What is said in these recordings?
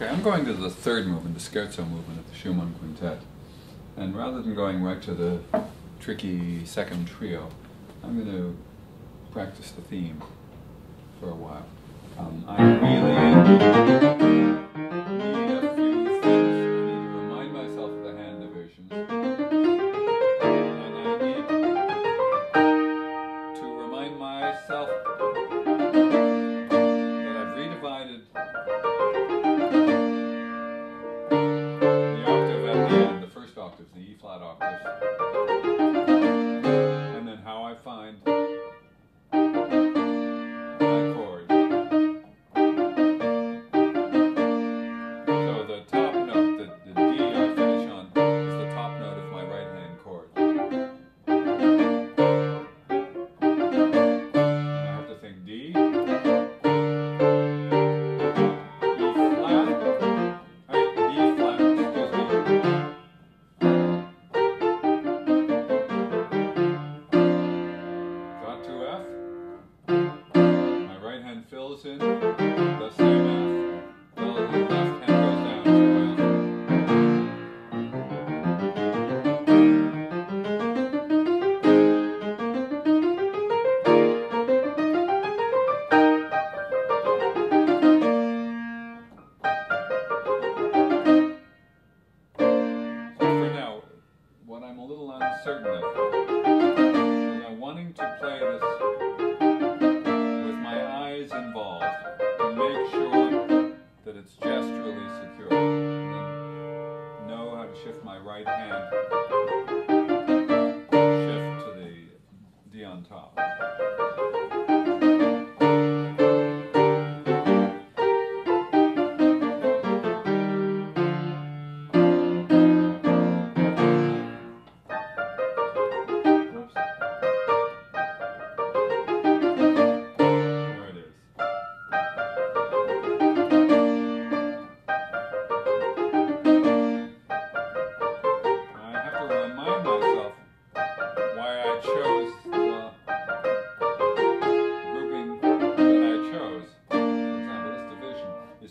Okay, I'm going to the third movement, the scherzo movement of the Schumann Quintet. And rather than going right to the tricky second trio, I'm going to practice the theme for a while. I really need a few things. I need to remind myself of the hand divisions. And I need to remind myself that I've redivided the octave at the end, the first octave, the E flat octave, and then how I find my chord. So the top note, the D I finish on, is the top note of my right hand chord. And I have to think D, fills in the same F, the left hand goes down to F. So for now, what I'm a little uncertain of is I'm wanting to play this involved to make sure that it's gesturally secure, and then know how to shift my right hand, shift to the D on top.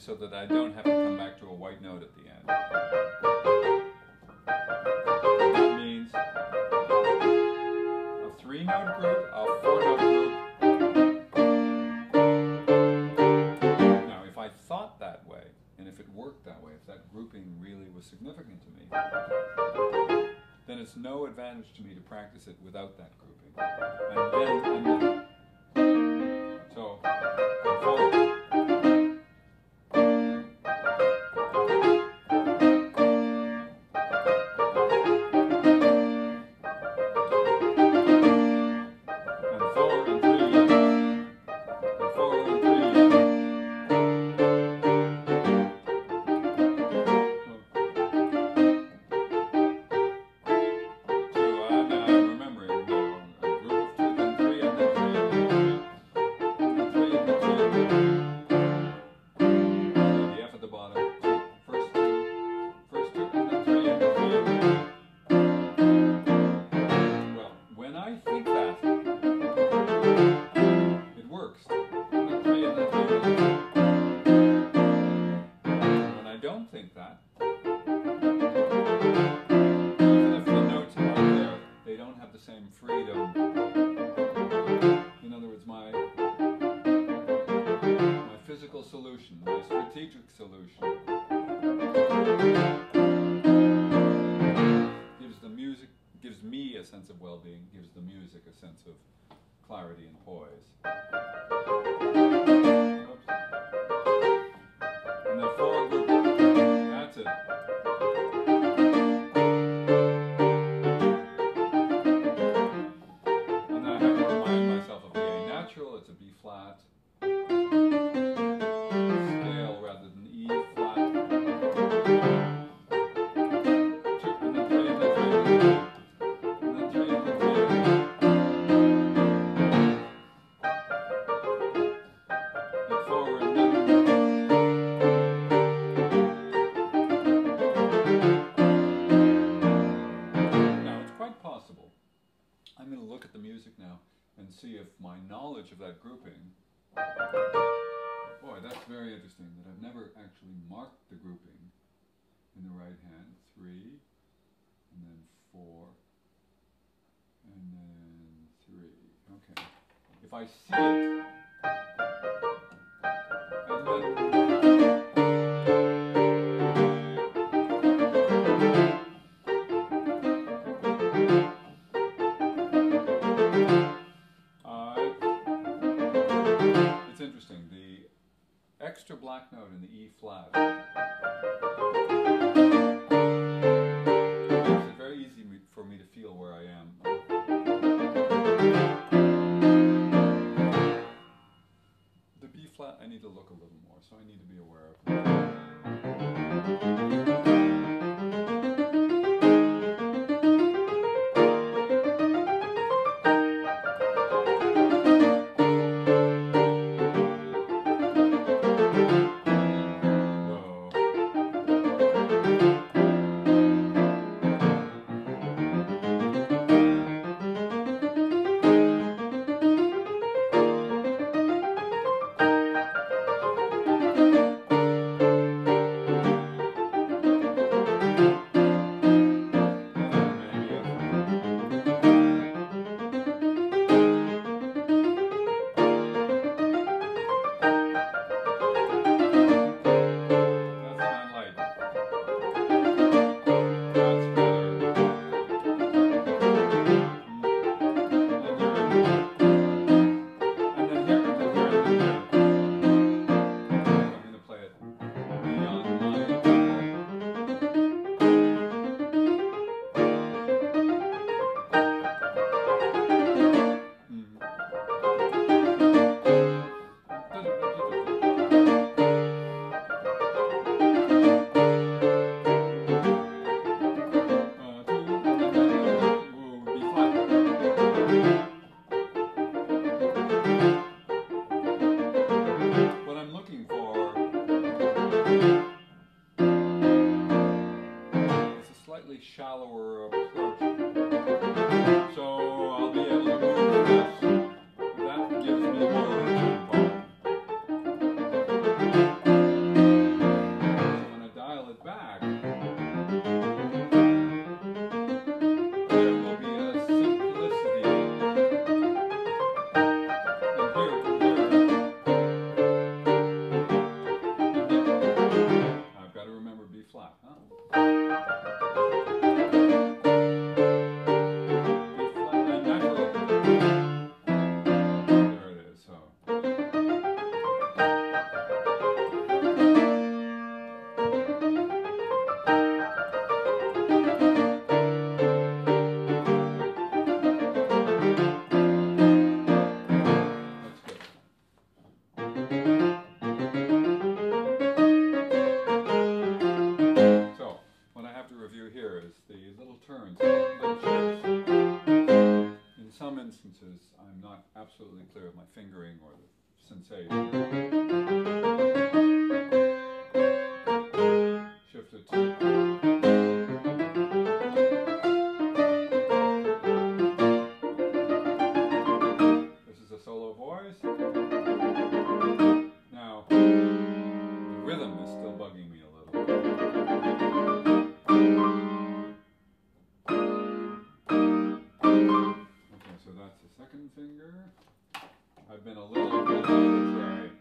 So that I don't have to come back to a white note at the end. That means a 3-note group, a 4-note group. Now, if I thought that way, and if it worked that way, if that grouping really was significant to me, then it's no advantage to me to practice it without that grouping. So, forward. Freedom. In other words, my physical solution, my strategic solution, gives me a sense of well-being, gives the music a sense of clarity and poise. Oops. And the 4 group, that's it. It's a B flat scale rather than E flat. And then 3 and then 3 and then 3 and then 3 and then 3. interesting that I've never actually marked the grouping in the right hand. 3, and then 4, and then 3. Okay. If I see it, and then it's interesting. The extra black note in the E flat makes it very easy for me to feel where I am. The B flat I need to look a little more, so I need to be aware of that. Shallower approach, so I'll be able to move this. That gives me more room. So when I dial it back, there will be a simplicity in here. I've got to remember B flat, huh? The little turns, little shapes. In some instances, I'm not absolutely clear of my fingering or the sensation. Shift it to. This is a solo voice. Now, the rhythm is still bugging me a little. So that's the second finger. I've been a little bit arbitrary.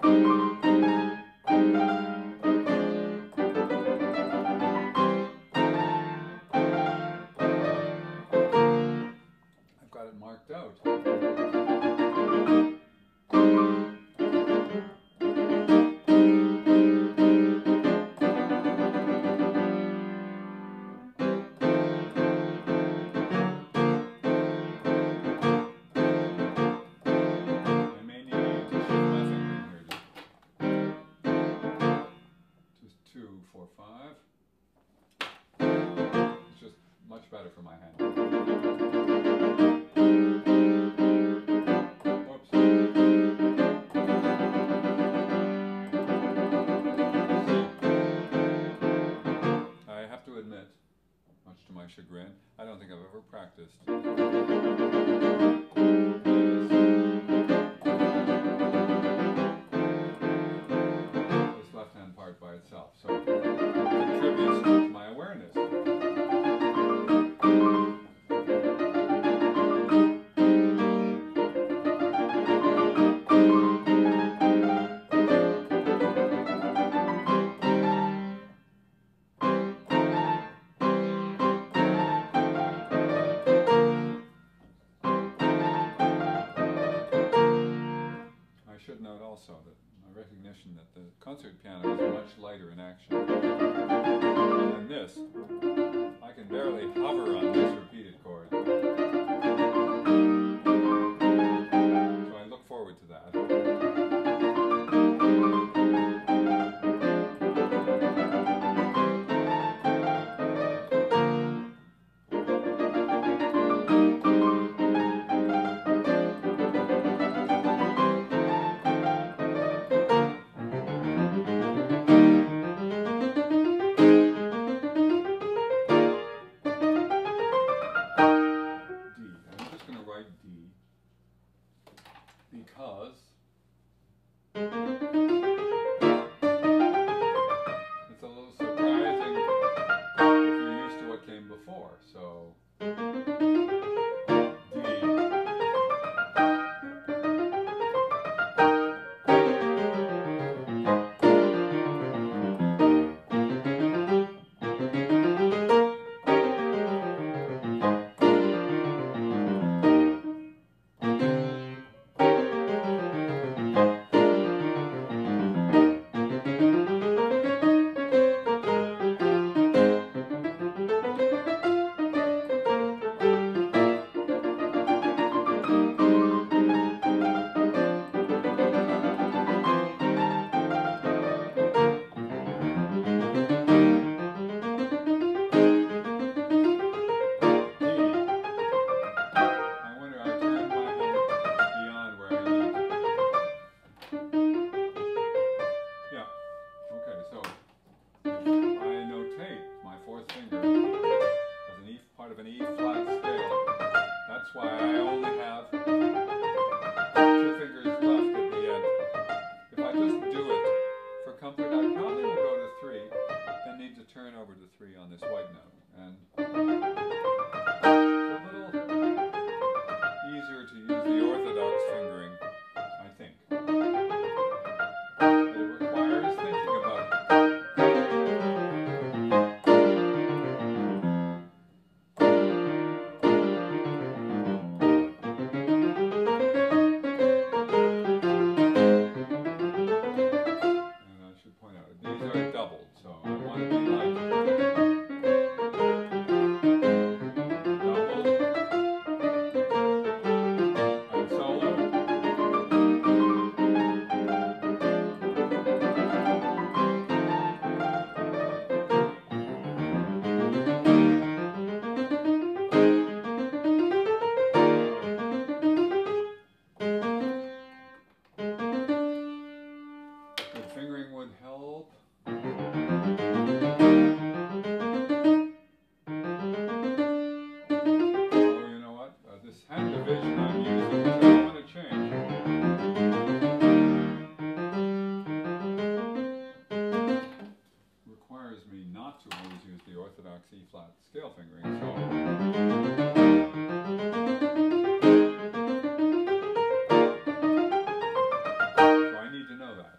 I've got it marked out. It's just much better for my hand. Whoops. I have to admit, much to my chagrin, I don't think I've ever practiced this left itself. So it contributes to my awareness. I should note also that my recognition that the concert piano is much lighter in action than this. I can barely hover on this repeated chord. So I look forward to that. D because it's a little surprising if you're used to what came before. So D. Part of an E flat scale. That's why I only have 2 fingers left at the end. If I just do it for comfort, I probably will go to 3, then need to turn over to 3 on this white note. And it's a little easier to use the orthodox fingering, I think. But it requires thinking about it. These are doubled, so I want to be like doubled and solo. Good fingering would help. Oh, you know what? This hand division I'm using, which I don't want to change, requires me not to always use the orthodox E flat scale fingering. So I need to know that.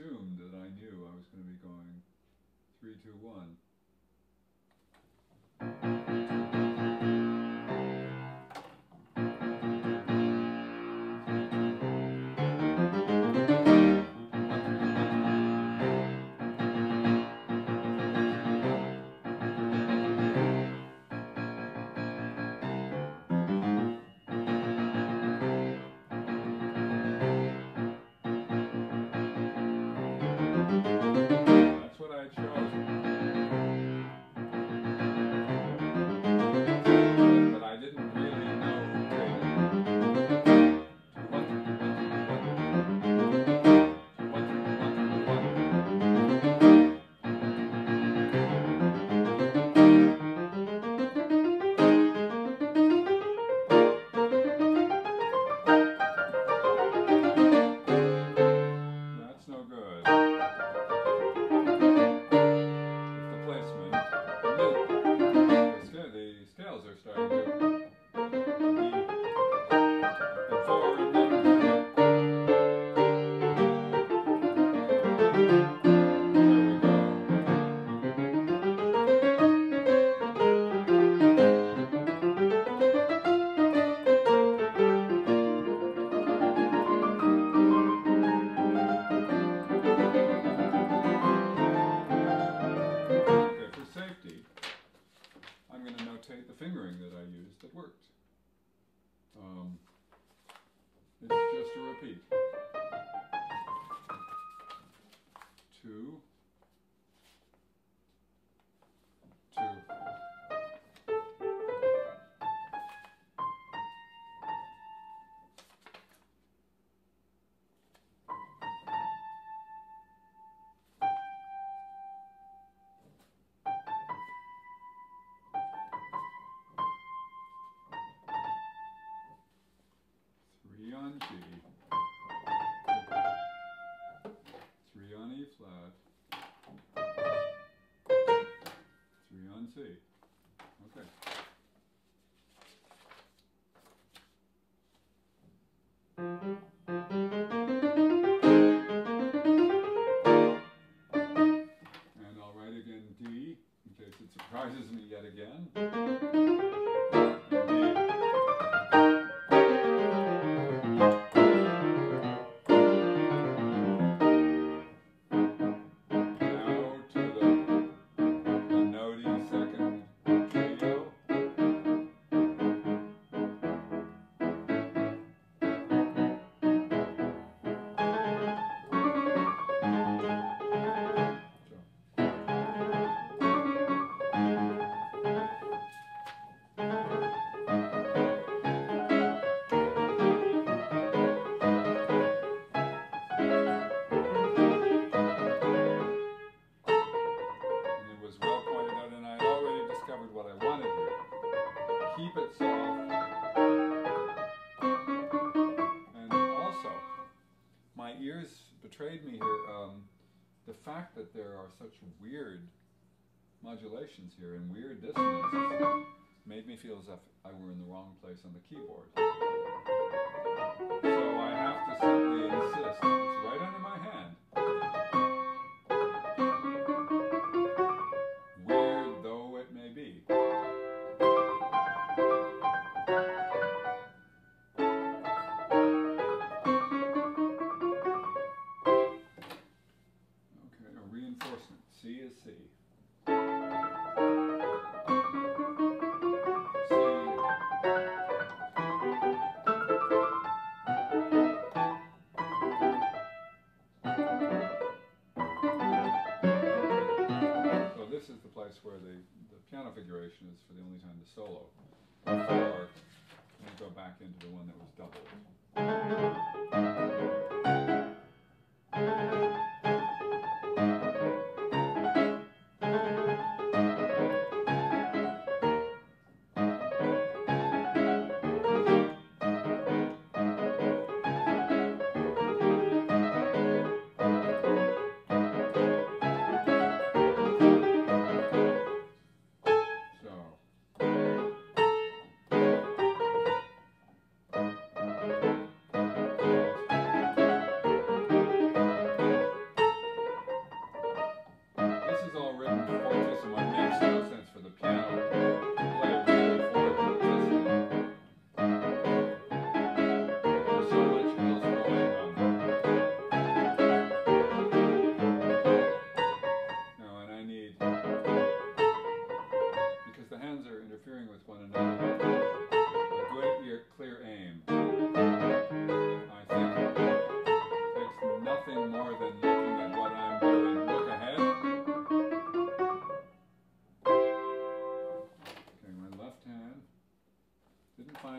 assumed that I knew I was going to be going 3, 2, 1. That's what I chose. But I didn't really know that's no good. The scales are starting to be forward. There we go. Okay, for safety, I'm going to notate the fingering that I used that worked. It's just a repeat. 2, 2. 3 on G, 3 on E flat, 3 on C. Okay. And I'll write again D, in case it surprises me yet again. What I wanted here. Keep it soft. And also, my ears betrayed me here. The fact that there are such weird modulations here and weird dissonances made me feel as if I were in the wrong place on the keyboard. So I have to simply insist. It's right under my hand. Weird though it may be. Okay, a reinforcement. C is C. This is the place where the piano figuration is for the only time to solo. Before we go back into the one that was doubled.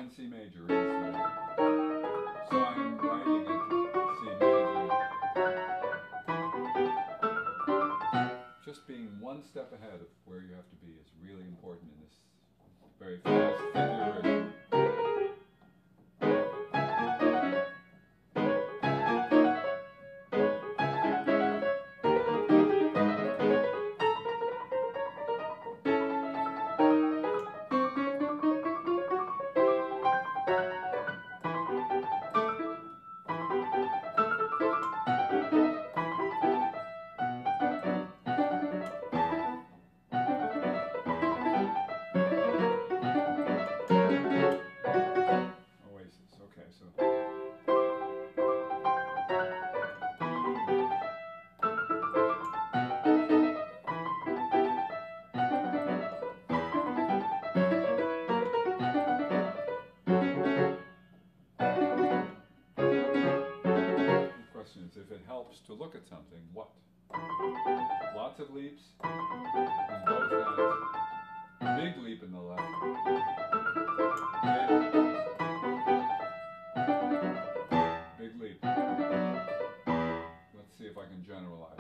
and C major is so I'm writing it C major. Just being one step ahead of where you have to be is really important in this very fast figure. Okay, so the question is, if it helps to look at something, what? Lots of leaps in both hands. Big leap in the left. Big leap. Let's see if I can generalize.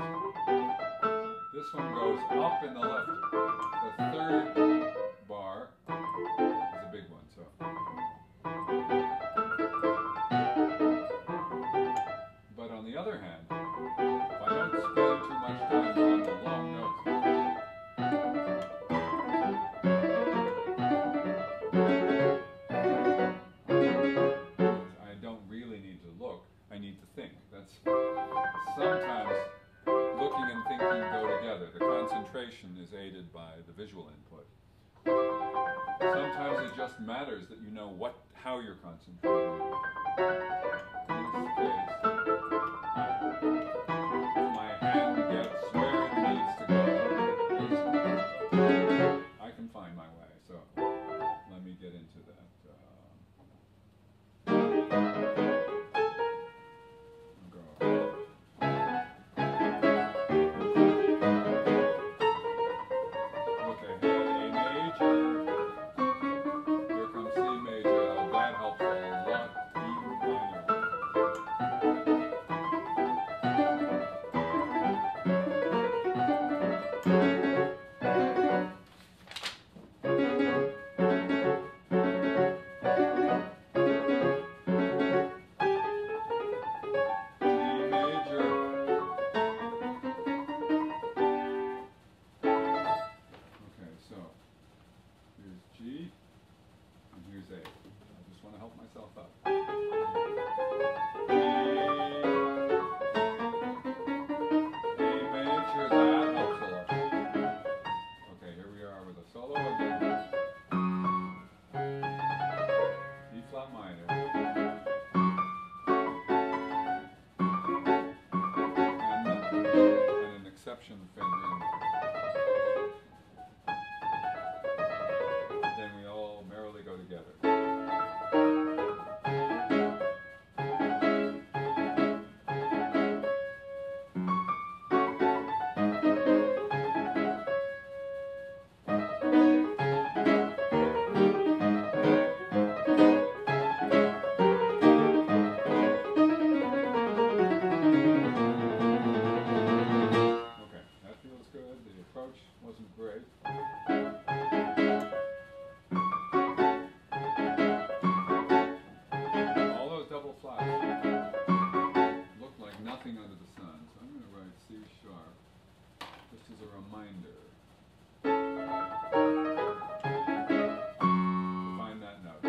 This one goes up in the left. The third bar is a big one, so. But on the other hand, if I don't spend too much time on the long notes, I don't really need to look, I need to think. That's sometimes looking and thinking go together. The concentration is aided by the visual input. Sometimes it just matters that you know how you're concentrating. In this case, my hand gets where it needs to go. I can find my way, so let me get into that. Exception fingering. Then we all merrily go together. Wasn't great. All those double flats look like nothing under the sun, so I'm going to write C sharp just as a reminder to find that note.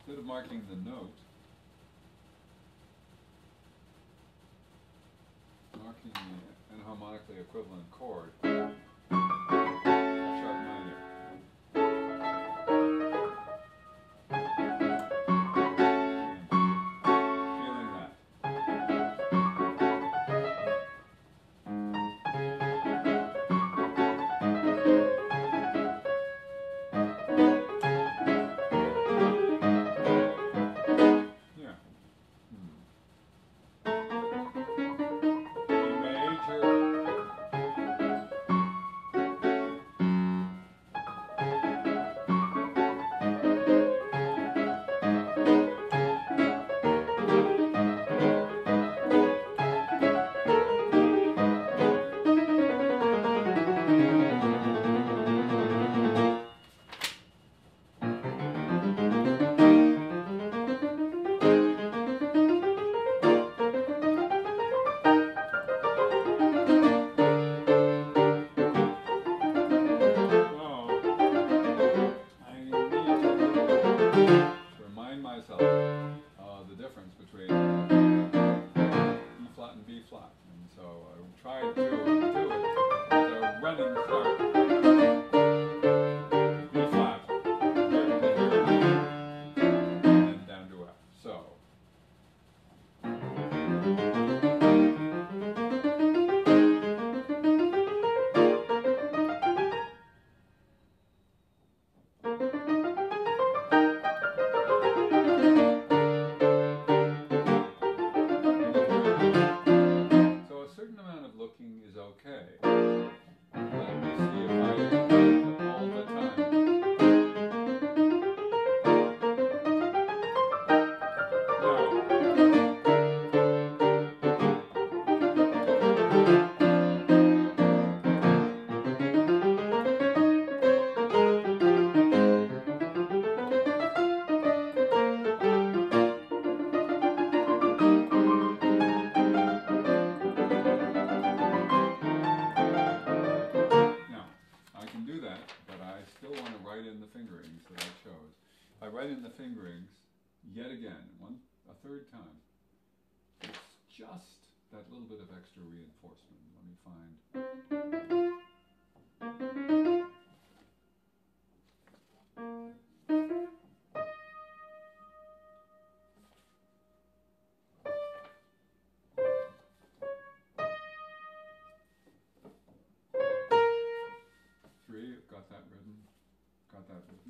Instead of marking the note, marking the enharmonically equivalent chord, a sharp minor. Feeling that. Let me see if I can all the time. Now, I can do that, but I still want to write in the fingerings that I chose. If I write in the fingerings yet again, a third time, it's just that little bit of extra reinforcement. Let me find. Three, I've got that written. Got that written.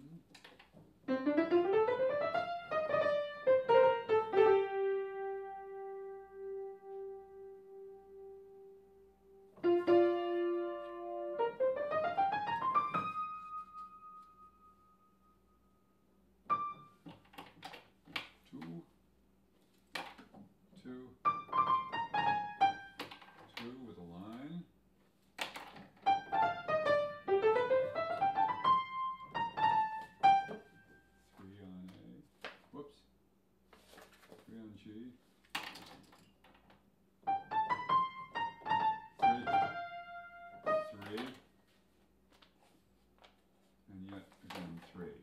Two with a line. Three on A. Whoops. Three on G. Three. And yet again three.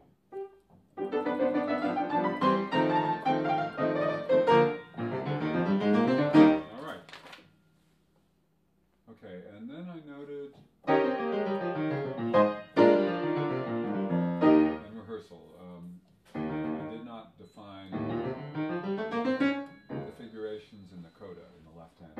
All right. Okay, and then I noted in rehearsal, I did not define the figurations in the coda in the left hand.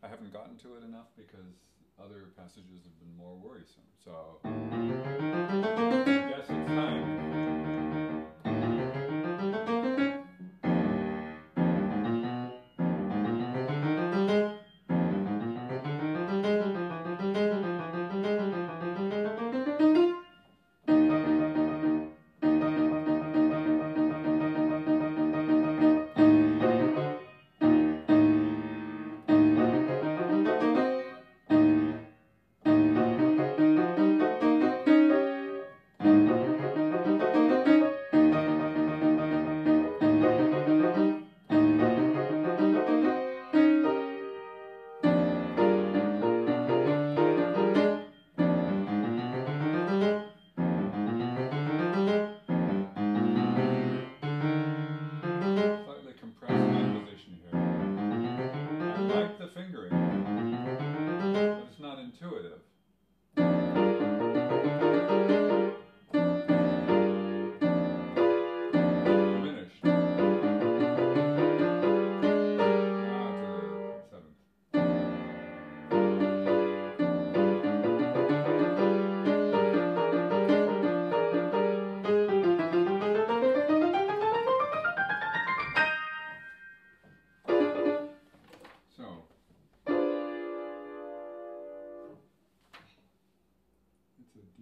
I haven't gotten to it enough because other passages have been more worrisome. So I guess it's time. Slightly compressed hand position here. I like the fingering, but it's not intuitive. Diminished. To the seventh.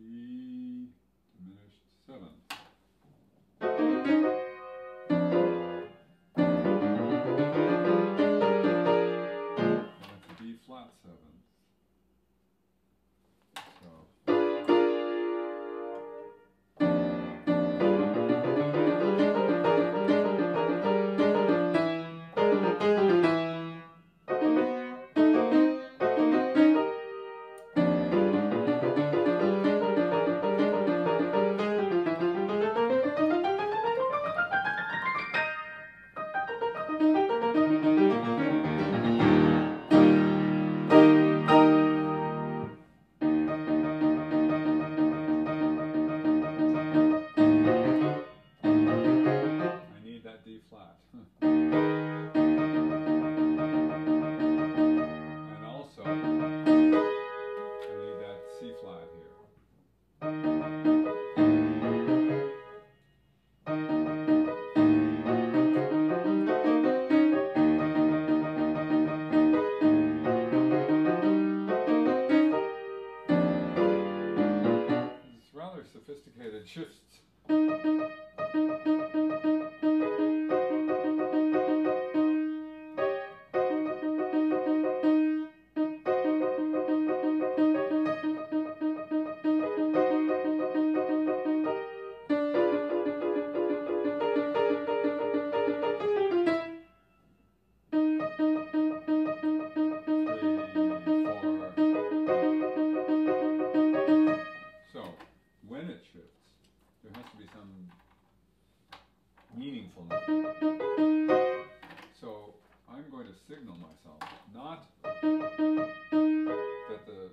G diminished 7th. That's a D flat 7th. So. D flat. And also, I need that C flat here. It's rather sophisticated shifts. When it shifts, there has to be some meaningfulness. So I'm going to signal myself, not that the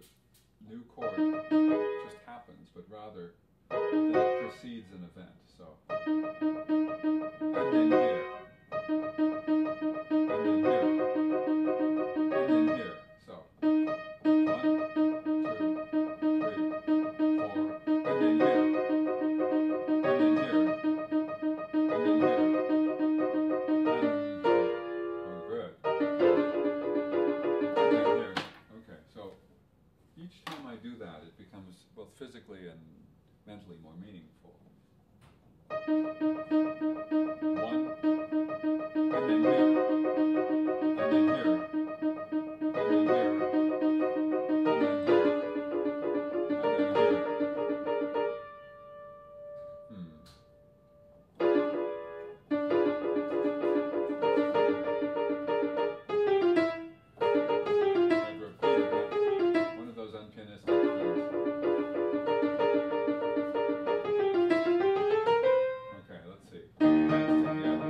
new chord just happens, but rather that it precedes an event. So, and then here, and then here, and then here. So, 1, 2, 3, 4. And then here, and then here, and then here, and oh, good. And then here. Okay, so each time I do that, it becomes both physically and mentally more meaningful. 1, and then here, and then here, and then here, and then here, and then here. I've repeated that. One of those unpianistic things. Okay, let's see. Hands together.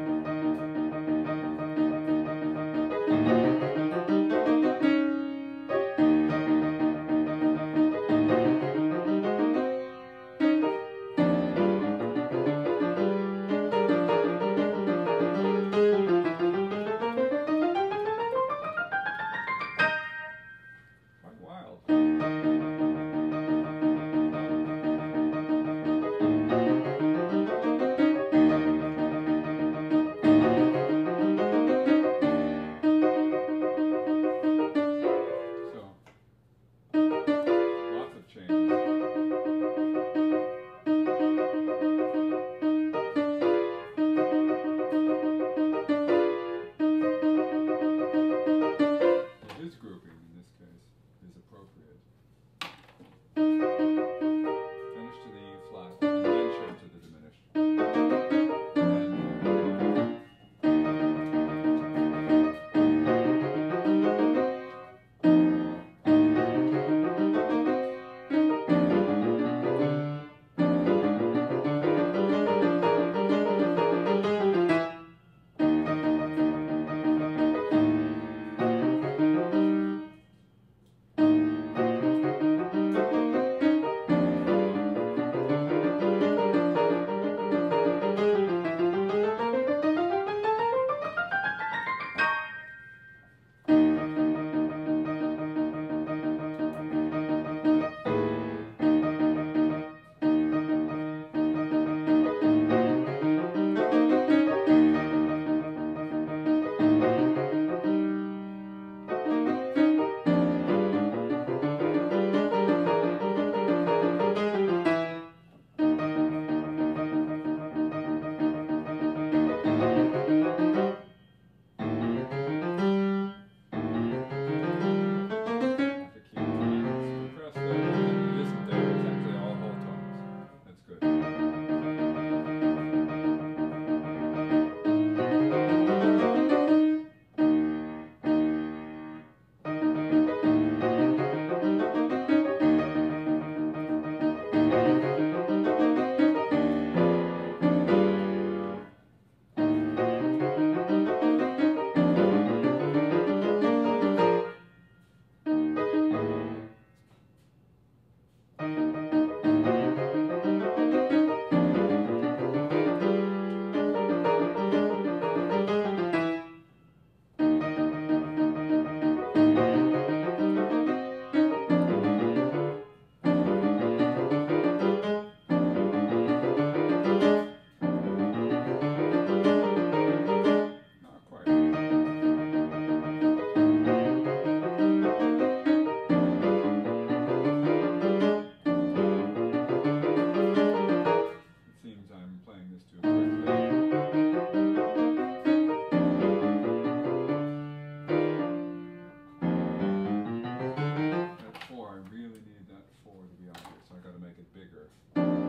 really need that 4 to be on here, so I got to make it bigger. Fourth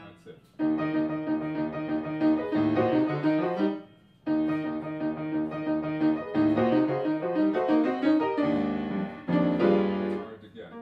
That's it. It's hard to get.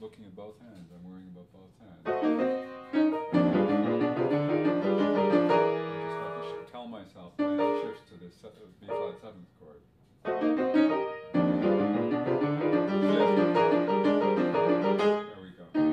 Looking at both hands, I'm worrying about both hands. I just have to tell myself when it shifts to this B flat 7th chord. There we go. There we go.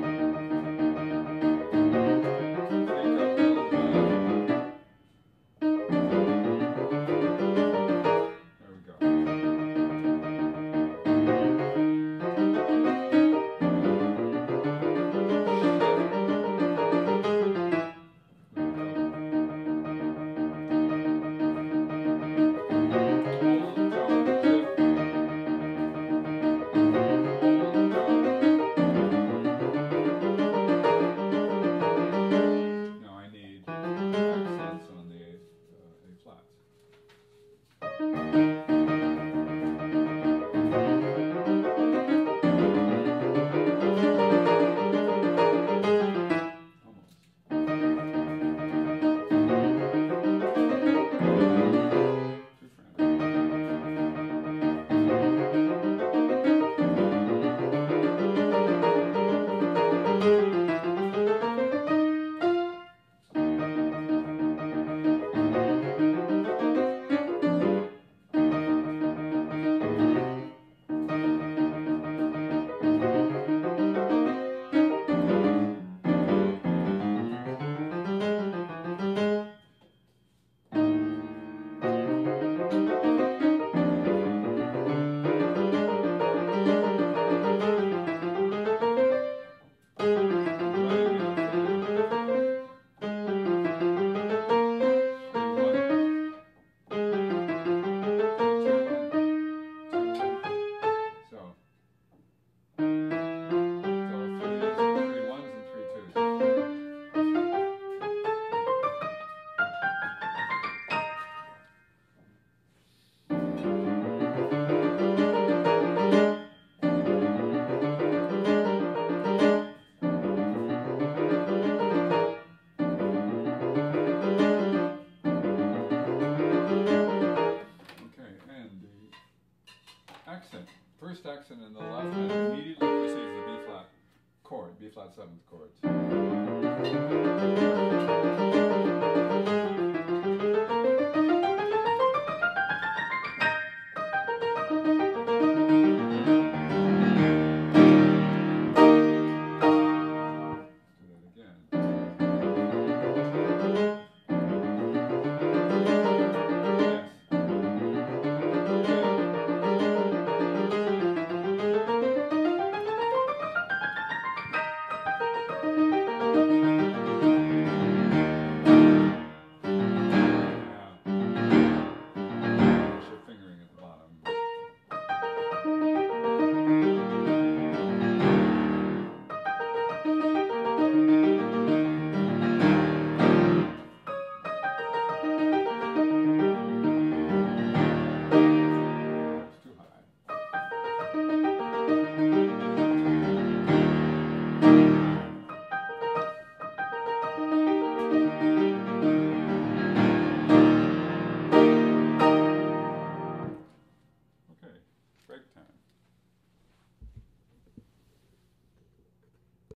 First accent in the left hand immediately precedes the B flat chord, B flat 7th chord.